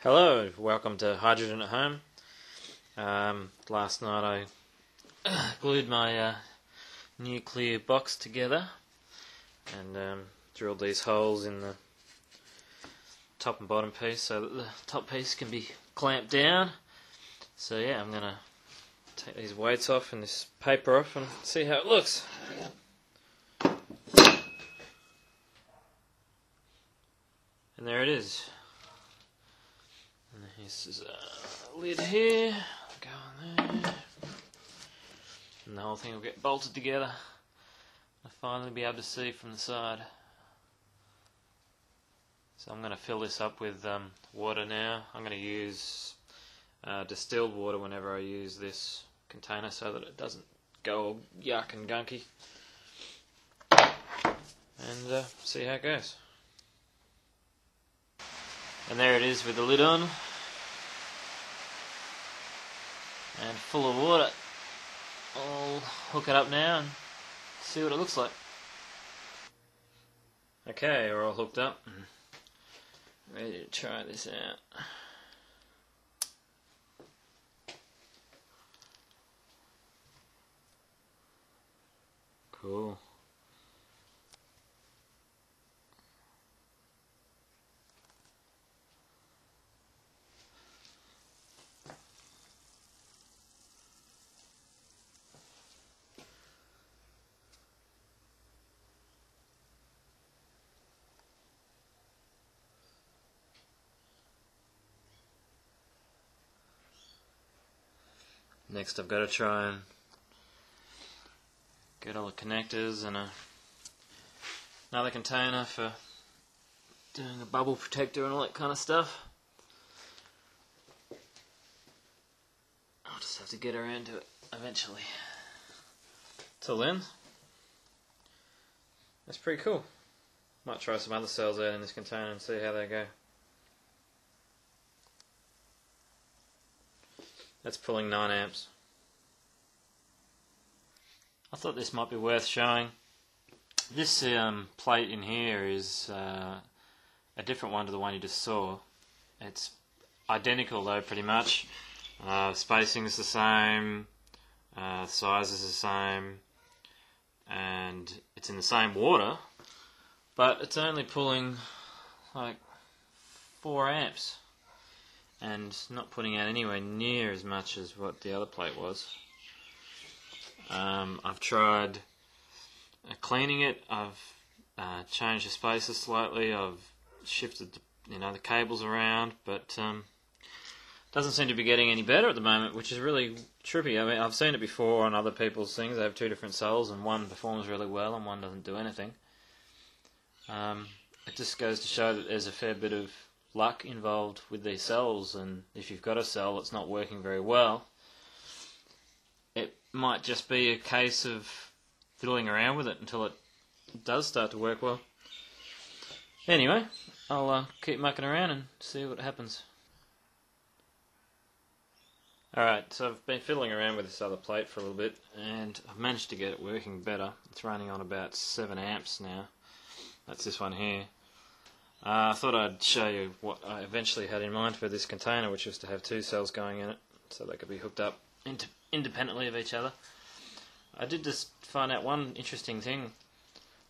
Hello, welcome to Hydrogen at Home. Last night I glued my nuclear box together and drilled these holes in the top and bottom piece so that the top piece can be clamped down. So yeah, I'm going to take these weights off and this paper off and see how it looks. And there it is. And this is a lid here, go on there, and the whole thing will get bolted together. I'll finally be able to see from the side. So I'm going to fill this up with water now. I'm going to use distilled water whenever I use this container so that it doesn't go all yuck and gunky. And see how it goes. And there it is with the lid on and full of water. I'll hook it up now and see what it looks like. Okay, we're all hooked up and ready to try this out. Cool. Next I've got to try and get all the connectors and another container for doing a bubble protector and all that kind of stuff. I'll just have to get around to it eventually. Till then, that's pretty cool. Might try some other cells out in this container and see how they go. That's pulling 9 amps. I thought this might be worth showing. This plate in here is a different one to the one you just saw. It's identical though, pretty much. Spacing is the same, size is the same, and it's in the same water, but it's only pulling like 4 amps. And not putting out anywhere near as much as what the other plate was. I've tried cleaning it. I've changed the spaces slightly. I've shifted the cables around, but doesn't seem to be getting any better at the moment, which is really trippy. I mean, I've seen it before on other people's things. They have 2 different cells, and one performs really well, and one doesn't do anything. It just goes to show that there's a fair bit of luck involved with these cells, and if you've got a cell that's not working very well, it might just be a case of fiddling around with it until it does start to work well. Anyway, I'll keep mucking around and see what happens. Alright, so I've been fiddling around with this other plate for a little bit and I've managed to get it working better. It's running on about 7 amps now. That's this one here. I thought I'd show you what I eventually had in mind for this container, which was to have 2 cells going in it, so they could be hooked up independently of each other. I did just find out one interesting thing.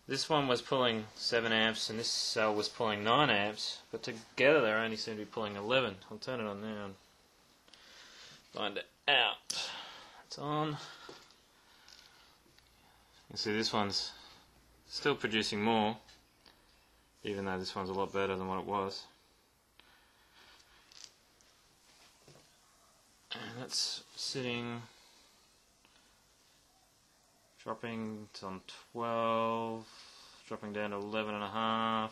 This one was pulling 7 amps and this cell was pulling 9 amps, but together they only seem to be pulling 11. I'll turn it on now and find it out. It's on. You can see this one's still producing more, even though this one's a lot better than what it was. And that's sitting, dropping on 12, dropping down to 11.5,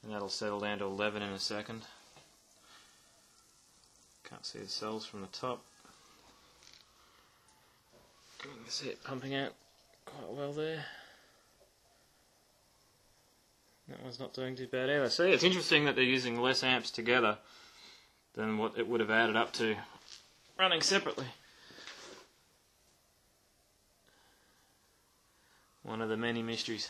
and that'll settle down to 11 in a second. Can't see the cells from the top. You can see it pumping out quite well there. That one's not doing too bad either. See, it's interesting that they're using less amps together than what it would have added up to running separately. One of the many mysteries.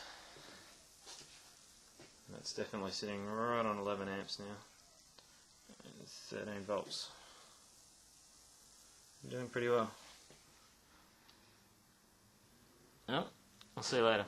That's definitely sitting right on 11 amps now. 13 volts. I'm doing pretty well. Well, I'll see you later.